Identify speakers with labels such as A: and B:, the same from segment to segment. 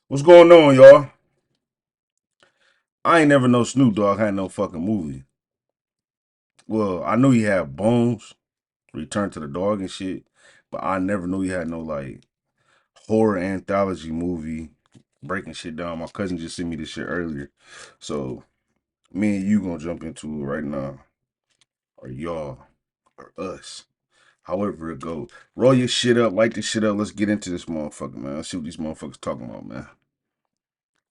A: What's going on, y'all? I ain't never know Snoop Dogg had no fucking movie. Well, I knew he had Bones, Return to the Dog and shit, but I never knew he had no like horror anthology movie breaking shit down. My cousin just sent me this shit earlier. So me and you gonna jump into it right now. Or y'all. Or us. However it goes. Roll your shit up, light this shit up. Let's get into this motherfucker, man. Let's see what these motherfuckers talking about, man.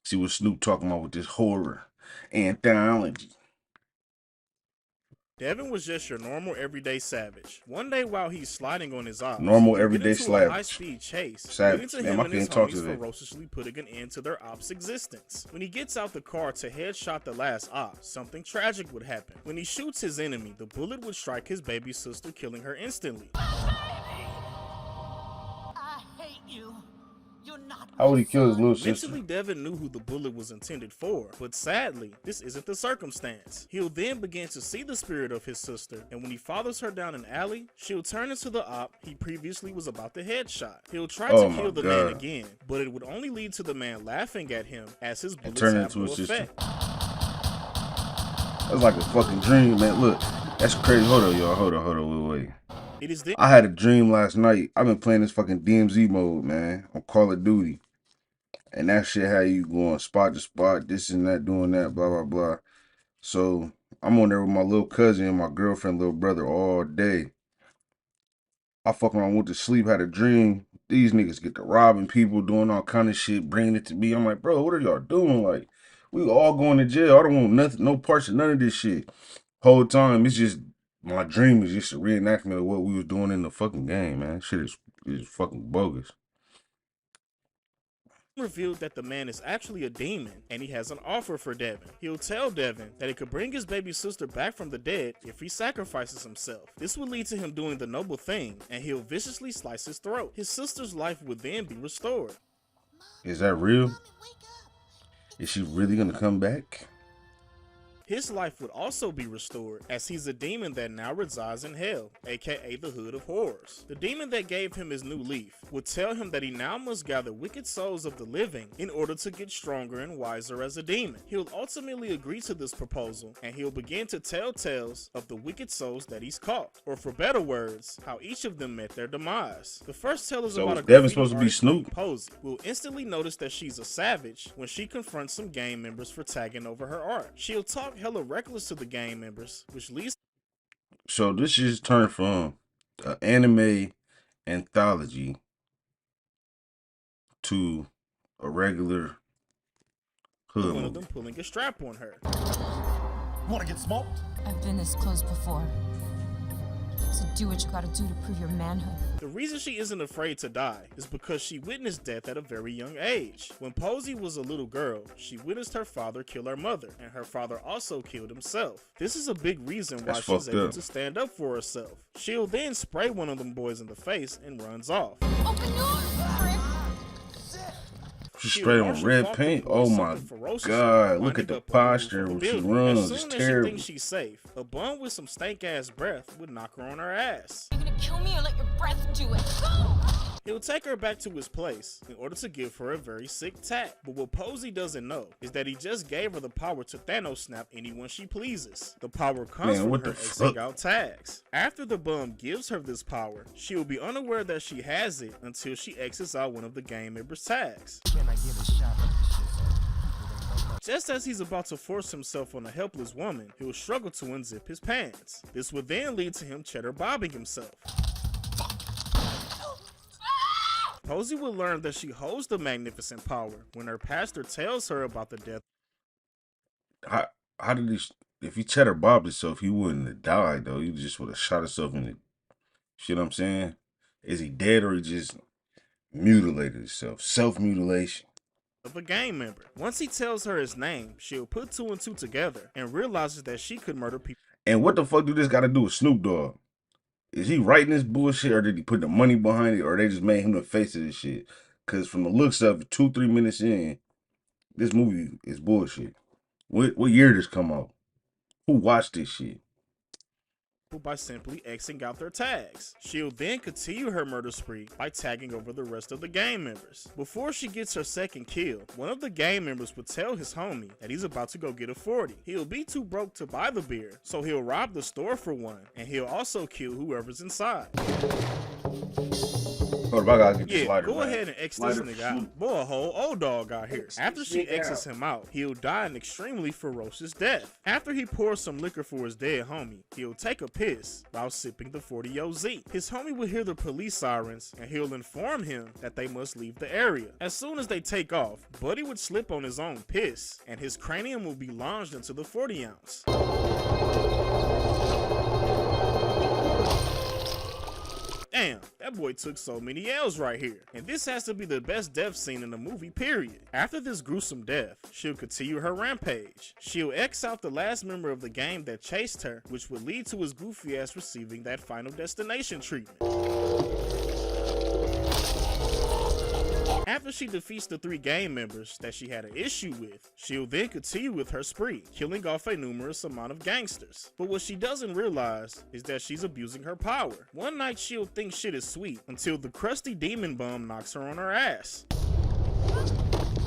A: See what Snoop talking about with this horror anthology.
B: Devin was just your normal everyday savage. One day while he's sliding on his ops,
A: Normal
B: you get
A: everyday
B: into a
A: savage.
B: high-speed chase, leading
A: Savage.
B: to
A: Damn,
B: him
A: I
B: and his
A: can't talk
B: homies
A: today.
B: ferociously putting an end to their ops' existence. When he gets out the car to headshot the last op, something tragic would happen. When he shoots his enemy, the bullet would strike his baby sister, killing her instantly.
C: I hate you. You're not
A: How
C: my
A: would he kill his
C: son.
A: little sister?
B: Mentally, Devin knew who the bullet was intended for, but sadly, this isn't the circumstance. He'll then begin to see the spirit of his sister, and when he follows her down an alley, she'll turn into the op he previously was about to headshot. He'll try to kill the man again, but it would only lead to the man laughing at him as his bullets have no effect.
A: That's like a fucking dream, man. Look, that's crazy. Hold on, y'all. Hold on, wait.
B: It is then
A: I had a dream last night. I've been playing this fucking DMZ mode, man, on Call of Duty. And that shit how you going spot to spot, this and that, doing that, blah, blah, blah. So I'm on there with my little cousin and my girlfriend, little brother all day. I fucking around, went to sleep, had a dream. These niggas get to robbing people, doing all kind of shit, bringing it to me. I'm like, bro, what are y'all doing? Like, we all going to jail. I don't want nothing, no parts of none of this shit. Whole time, it's just, my dream is just a reenactment of what we was doing in the fucking game, man. Shit is fucking bogus.
B: revealed that the man is actually a demon and he has an offer for Devin. He'll tell Devin that he could bring his baby sister back from the dead if he sacrifices himself. This would lead to him doing the noble thing and he'll viciously slice his throat. His sister's life would then be restored.
A: Is that real? Is she really gonna come back?
B: His life would also be restored as he's a demon that now resides in hell, aka the Hood of Horrors. The demon that gave him his new leaf would tell him that he now must gather wicked souls of the living in order to get stronger and wiser as a demon. He'll ultimately agree to this proposal and he'll begin to tell tales of the wicked souls that he's caught, or for better words, how each of them met their demise. The first tale is about a
A: Devin's
B: graffiti
A: supposed to be
B: artist
A: Snoop?
B: named Posey. We'll instantly notice that she's a savage when she confronts some gang members for tagging over her art. She'll talk hella reckless to the gang members, which leads.
A: So this just turned from an anime anthology to a regular hood
B: one of
A: movie.
B: them pulling a strap on her.
D: Wanna get smoked?
E: I've been this close before. So do what you gotta do to prove your manhood.
B: The reason she isn't afraid to die is because she witnessed death at a very young age. When Posey was a little girl, she witnessed her father kill her mother, and her father also killed himself. This is a big reason why
A: That's
B: she's
A: fucked
B: able
A: up.
B: to stand up for herself. She'll then spray one of them boys in the face and runs off.
E: Open yours, prick!
A: She sprayed on red paint. Oh my god! Look at the posture when she runs. It's
B: As soon as she
A: terrible.
B: thinks she's safe, a bum with some stank ass breath would knock her on her ass.
E: You're gonna kill me or let your breath do it? Go!
B: He'll take her back to his place in order to give her a very sick tat. But what Posey doesn't know is that he just gave her the power to Thanos snap anyone she pleases. The power comes from her Xing out tags. After the bum gives her this power, she will be unaware that she has it until she exits out one of the gang members' tags.
D: Can I get a shot of this shit?
B: Just as he's about to force himself on a helpless woman, he'll struggle to unzip his pants. This would then lead to him cheddar bobbing himself. Posey will learn that she holds the magnificent power when her pastor tells her about the death.
A: How did he? If he cheddar bobbed himself, he wouldn't have died though. He just would have shot himself in the. You know what I'm saying? Is he dead or he just mutilated himself? Self-mutilation.
B: Of a gang member. Once he tells her his name, she'll put two and two together and realizes that she could murder people.
A: And what the fuck do this got to do with Snoop Dogg? Is he writing this bullshit or did he put the money behind it or they just made him the face of this shit? Because from the looks of it, 2-3 minutes in, this movie is bullshit. What year did this come out? Who watched this shit?
B: people by simply Xing out their tags. She'll then continue her murder spree by tagging over the rest of the gang members. Before she gets her second kill, one of the gang members would tell his homie that he's about to go get a 40. He'll be too broke to buy the beer, so he'll rob the store for one, and he'll also kill whoever's inside.
A: Hold up, I gotta get this
B: Yeah,
A: lighter,
B: go
A: man.
B: ahead and X this
A: Lighter
B: nigga
A: for
B: out.
A: Snoop.
B: Boy, a whole old dog out here. After she
A: shit
B: X's him out, he'll die an extremely ferocious death. After he pours some liquor for his dead homie, he'll take a piss while sipping the 40 OZ. His homie will hear the police sirens, and he'll inform him that they must leave the area. As soon as they take off, Buddy would slip on his own piss, and his cranium will be lunged into the 40 ounce. Damn, that boy took so many L's right here. And this has to be the best death scene in the movie, period. After this gruesome death, she'll continue her rampage. She'll X out the last member of the gang that chased her, which would lead to his goofy ass receiving that final destination treatment. After she defeats the 3 gang members that she had an issue with, she'll then continue with her spree, killing off a numerous amount of gangsters. But what she doesn't realize is that she's abusing her power. One night she'll think shit is sweet until the crusty demon bum knocks her on her ass.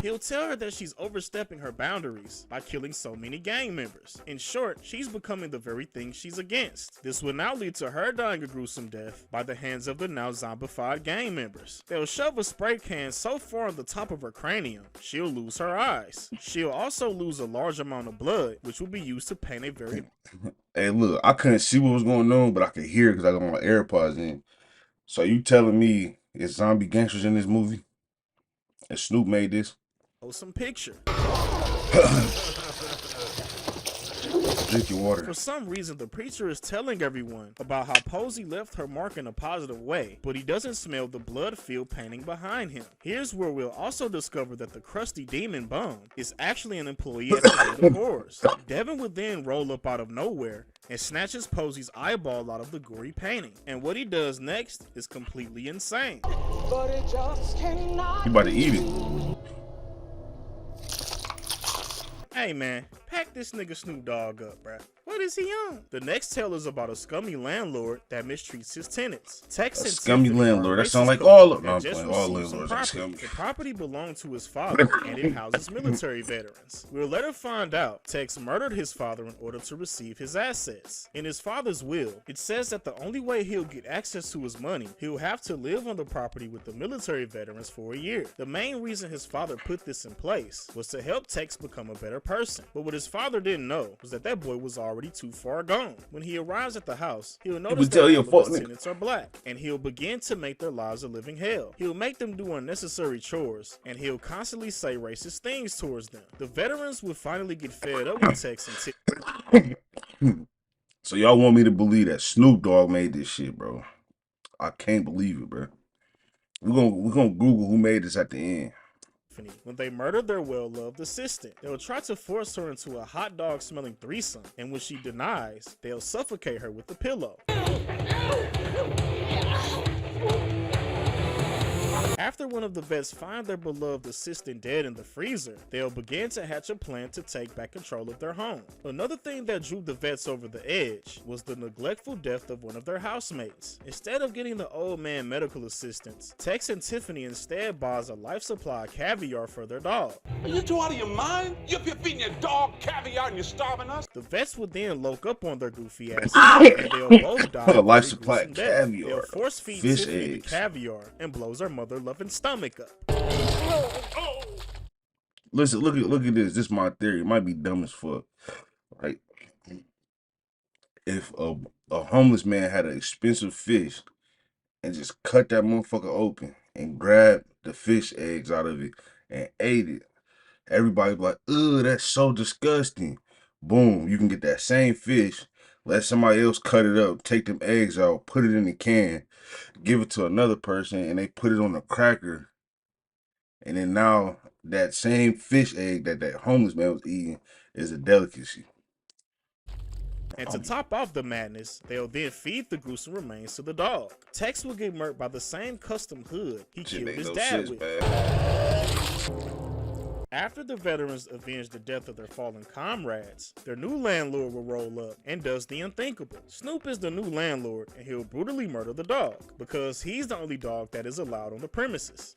B: He'll tell her that she's overstepping her boundaries by killing so many gang members. In short, she's becoming the very thing she's against. This will now lead to her dying a gruesome death by the hands of the now zombified gang members. They'll shove a spray can so far on the top of her cranium, she'll lose her eyes. She'll also lose a large amount of blood, which will be used to paint a very...
A: Hey, look, I couldn't see what was going on, but I could hear because I got my AirPods in. So you telling me it's zombie gangsters in this movie? And Snoop made this?
B: some picture.
A: Drink your water.
B: For some reason, the preacher is telling everyone about how Posey left her mark in a positive way, but he doesn't smell the blood-filled painting behind him. Here's where we'll also discover that the crusty demon bum is actually an employee at the Hood of Horrors. Devin would then roll up out of nowhere and snatches Posey's eyeball out of the gory painting. And what he does next is completely insane.
A: You about to eat it.
B: Hey man, pack this nigga Snoop Dogg up, bruh. What is he on? The next tale is about a scummy landlord that mistreats his tenants. Tex and
A: Scummy
B: Tiffany
A: landlord.
B: are
A: That sound
B: racist
A: like
B: couple
A: all of
B: that
A: them.
B: just
A: All
B: received some
A: landlords are
B: property.
A: scummy.
B: The property belonged to his father and it houses military veterans. We'll later find out Tex murdered his father in order to receive his assets. In his father's will, it says that the only way he'll get access to his money, he'll have to live on the property with the military veterans for a year. The main reason his father put this in place was to help Tex become a better person. But what his father didn't know was that that boy was already too far gone. When he arrives at the house, he'll notice that all of his tenants are black, and he'll begin to make their lives a living hell. He'll make them do unnecessary chores, and he'll constantly say racist things towards them. The veterans will finally get fed up with Tex and
A: So y'all want me to believe that Snoop Dogg made this shit, bro? I can't believe it, bro. We're gonna Google who made this at the end.
B: when they murdered their well-loved assistant. They'll try to force her into a hot dog smelling threesome, and when she denies, they'll suffocate her with the pillow. After one of the vets find their beloved assistant dead in the freezer, they'll begin to hatch a plan to take back control of their home. Another thing that drew the vets over the edge was the neglectful death of one of their housemates. Instead of getting the old man medical assistance, Tex and Tiffany instead buys a life supply of caviar for their dog.
F: Are you two out of your mind? You're feeding your dog caviar and you're starving us?
B: The vets would then loke up on their goofy asses, and they'll both die.
A: A life supply of caviar.
B: They'll force feed
A: Fish
B: Tiffany the
A: eggs.
B: caviar and blows her mother-loving stomach up.
A: Listen, look at this. This is my theory. It might be dumb as fuck. Right? If a homeless man had an expensive fish and just cut that motherfucker open and grabbed the fish eggs out of it and ate it, everybody be like, ugh, that's so disgusting. Boom, you can get that same fish, let somebody else cut it up, take them eggs out, put it in the can, give it to another person, and they put it on a cracker. And then now that same fish egg that homeless man was eating is a delicacy.
B: And to top off the madness, they'll then feed the gruesome remains to the dog. Tex will get murked by the same custom hood he killed his dad with. After the veterans avenge the death of their fallen comrades, their new landlord will roll up and does the unthinkable. Snoop is the new landlord and he'll brutally murder the dog because he's the only dog that is allowed on the premises.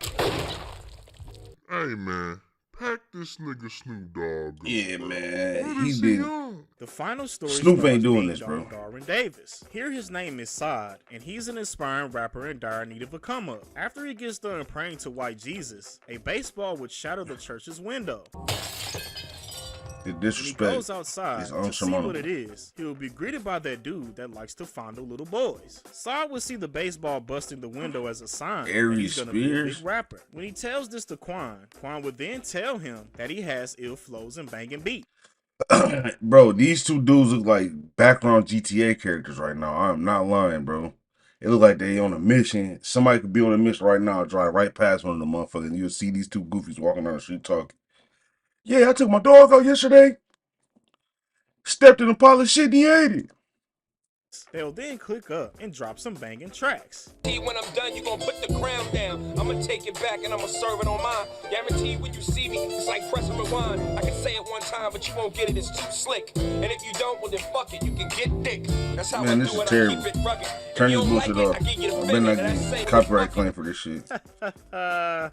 G: Hey man, pack this nigga Snoop Dogg.
A: Yeah,
G: bro.
A: man.
G: What
A: He
G: is
A: did.
G: on?
B: The final story
A: Snoop
B: stars
A: ain't doing
B: Big
A: this,
B: Dog
A: bro.
B: Darwin Davis. Here his name is Sod, and he's an inspiring rapper in dire need of a come up. After he gets done praying to white Jesus, a baseball would shatter the church's window.
A: The
B: When he
A: disrespect
B: goes outside
A: is
B: to see what
A: unsurmountable.
B: it is, he'll be greeted by that dude that likes to fondle little boys. Sod will see the baseball busting the window as a sign that
A: Aries
B: he's gonna be a
A: Spears?
B: big rapper. When he tells this to Quan would then tell him that he has ill flows and banging beats.
A: Bro, these two dudes look like background GTA characters right now. I'm not lying, bro. It look like they on a mission. Somebody could be on a mission right now, drive right past one of them motherfuckers, and you'll see these two goofies walking down the street talking. Yeah, I took my dog out yesterday. Stepped in a pile of shit and he ate it.
B: They'll then click up and drop some banging tracks.
H: When I'm done, you gonna put the crown down. I'ma take it back and I'ma serve it on mine. Guarantee when you see me, it's like pressing rewind. I can say it one time, but you won't get it. It's too slick. And if you don't, well then fuck it. You can get dick. That's how
A: Man,
H: I
A: this
H: do
A: is
H: it.
A: terrible.
H: I keep it rugged.
A: Turn
H: If you
A: this
H: don't
A: bullshit
H: like it,
A: off.
H: I give you the
A: I better
H: finger,
A: not
H: and I
A: get
H: say,
A: copyright
H: fuck
A: claim
H: it.
A: for this shit.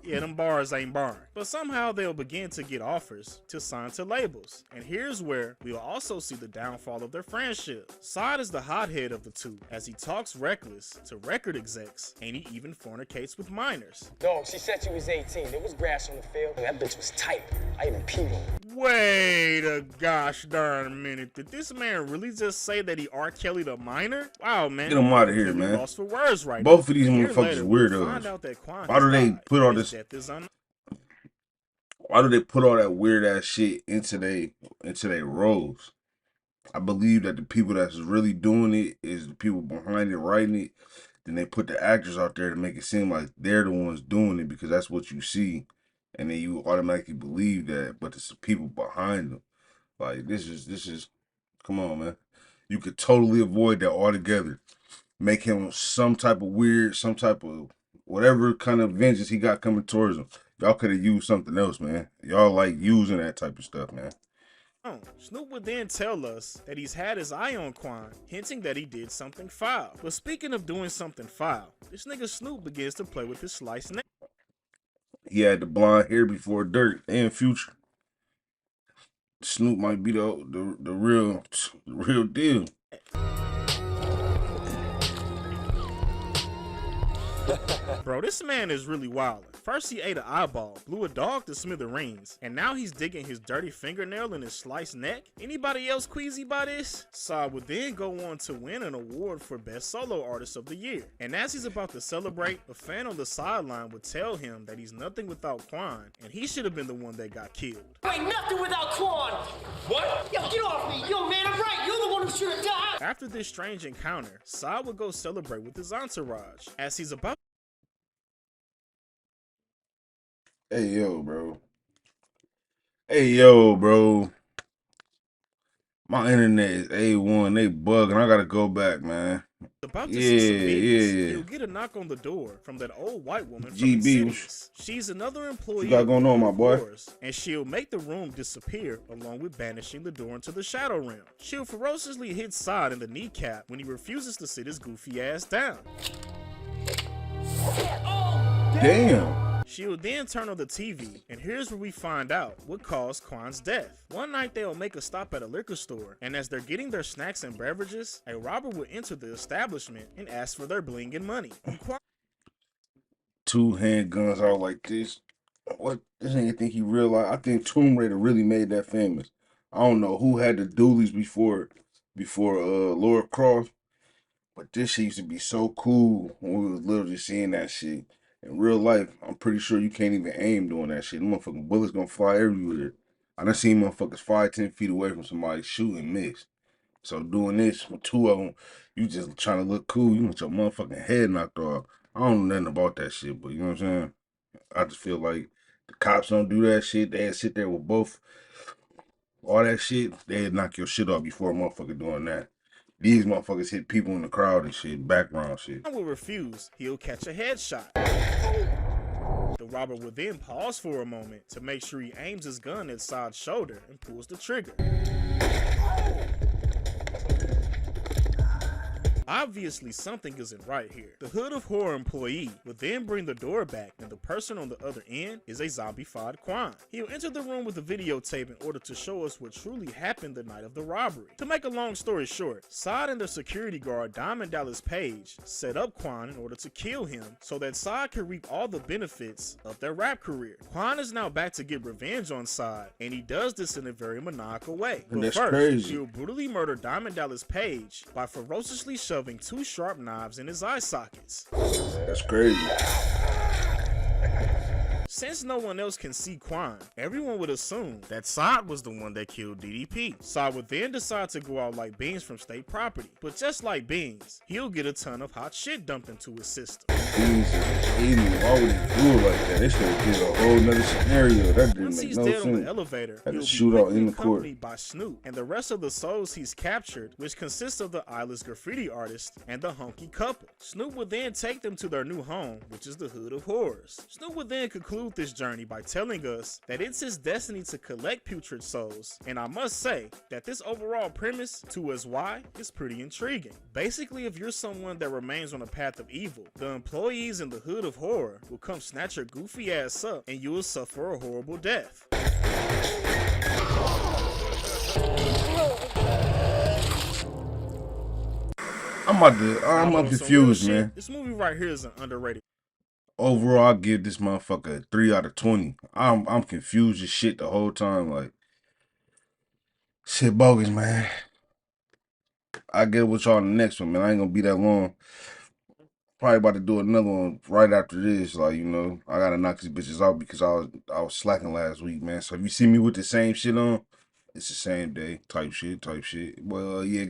B: Yeah, them bars ain't barring. But somehow they'll begin to get offers to sign to labels. And here's where we'll also see the downfall of their friendship. Sod is the hothead of the two, as he talks reckless to record execs, and he even fornicates with minors.
I: Dog, she said she was 18. There was grass on the field. That bitch was tight. I even peed on her.
B: Wait a gosh darn minute. Did this man really just say that he R. Kelly'd a minor? Wow, man.
A: Get him out of here,
B: Completely
A: man.
B: lost for words right
A: Both
B: now.
A: of these
B: A year
A: motherfuckers
B: later,
A: are
B: we'll
A: weirdos.
B: find out that Quan
A: Why
B: has
A: do they
B: died,
A: put all
B: and his
A: this?
B: death is
A: Why do they put all that weird ass shit into they roles? I believe that the people that's really doing it is the people behind it, writing it. Then they put the actors out there to make it seem like they're the ones doing it because that's what you see, and then you automatically believe that. But it's the people behind them. Like this is. Come on, man. You could totally avoid that altogether. Make him some type of weird, some type of whatever kind of vengeance he got coming towards him. Y'all could have used something else, man. Y'all like using that type of stuff, man.
B: Snoop would then tell us that he's had his eye on Quan, hinting that he did something foul. But speaking of doing something foul, this nigga Snoop begins to play with his sliced neck.
A: He had the blonde hair before Dirt and Future. Snoop might be the real deal.
B: Bro, this man is really wildin'. First he ate an eyeball, blew a dog to smithereens, and now he's digging his dirty fingernail in his sliced neck? Anybody else queasy by this? Saw would then go on to win an award for Best Solo Artist of the Year. And as he's about to celebrate, a fan on the sideline would tell him that he's nothing without Quan, and he should have been the one that got killed.
I: Ain't nothing without Quan. What? Yo, get off me. Yo, man, I'm right. You're the one who should have died.
B: After this strange encounter, Saw would go celebrate with his entourage. As he's about
A: Hey yo, bro. Hey yo, bro. My internet is A1. They bugging. I gotta go back, man.
B: to see some business,
A: yeah.
B: he'll get a knock on the door from that old white woman from
A: GB,
B: Insidious. She's another employee
A: you got
B: of
A: going on, my
B: of
A: boy?
B: Wars, and she'll make the room disappear along with banishing the door into the Shadow Realm. She'll ferociously hit Sod in the kneecap when he refuses to sit his goofy ass down.
A: Damn.
B: She'll then turn on the TV, and here's where we find out what caused Quan's death. One night they'll make a stop at a liquor store, and as they're getting their snacks and beverages, a robber will enter the establishment and ask for their bling and money. Quan
A: 2 handguns out like this. What? This nigga think he realized? I think Tomb Raider really made that famous. I don't know who had the dualies before Laura Croft, but this shit used to be so cool when we was literally seeing that shit. In real life, I'm pretty sure you can't even aim doing that shit. Them motherfucking bullets gonna fly everywhere. I done seen motherfuckers 5-10 feet away from somebody shoot and miss. So doing this with 2 of them, you just trying to look cool. You want your motherfucking head knocked off. I don't know nothing about that shit, but you know what I'm saying? I just feel like the cops don't do that shit. They'd sit there with both, all that shit. They'd knock your shit off before a motherfucker doing that. These motherfuckers hit people in the crowd and shit, background shit.
B: will refuse, he'll catch a headshot. The robber would then pause for a moment to make sure he aims his gun at Saad's shoulder and pulls the trigger. Obviously, something isn't right here. The Hood of Horror employee would then bring the door back, and the person on the other end is a zombified Quan. He'll enter the room with a videotape in order to show us what truly happened the night of the robbery. To make a long story short, Saad and the security guard Diamond Dallas Page set up Quan in order to kill him so that Saad could reap all the benefits of their rap career. Quan is now back to get revenge on Saad, and he does this in a very maniacal way. But
A: That's
B: first,
A: crazy.
B: he'll brutally murder Diamond Dallas Page by ferociously shoving 2 sharp knives in his eye sockets.
A: That's crazy.
B: Since no one else can see Quan, everyone would assume that Saad was the one that killed DDP. Saad would then decide to go out like Beans from state property, but just like Beans, he'll get a ton of hot shit dumped into his system.
A: Beans is 80. Why would he do it like that? They should have did a whole nother scenario. That didn't
B: Once
A: make
B: he's
A: no
B: dead on the
A: sense.
B: elevator,
A: Had
B: he'll
A: a
B: be
A: shootout
B: quickly
A: in the court.
B: accompanied by Snoop and the rest of the souls he's captured, which consists of the eyeless graffiti artist and the hunky couple. Snoop would then take them to their new home, which is the Hood of Horrors. Snoop would then conclude this journey by telling us that it's his destiny to collect putrid souls, and I must say that this overall premise to his why is pretty intriguing. Basically, if you're someone that remains on a path of evil, the employees in the Hood of Horror will come snatch your goofy ass up and you will suffer a horrible death.
A: I'm confused, man.
B: This movie right here is an underrated.
A: Overall, I give this motherfucker a 3 out of 20. I'm confused as shit the whole time. Like, shit bogus, man. I get with y'all in the next one, man. I ain't gonna be that long. Probably about to do another one right after this. Like, you know, I gotta knock these bitches out because I was slacking last week, man. So if you see me with the same shit on, it's the same day type shit. Well, yeah.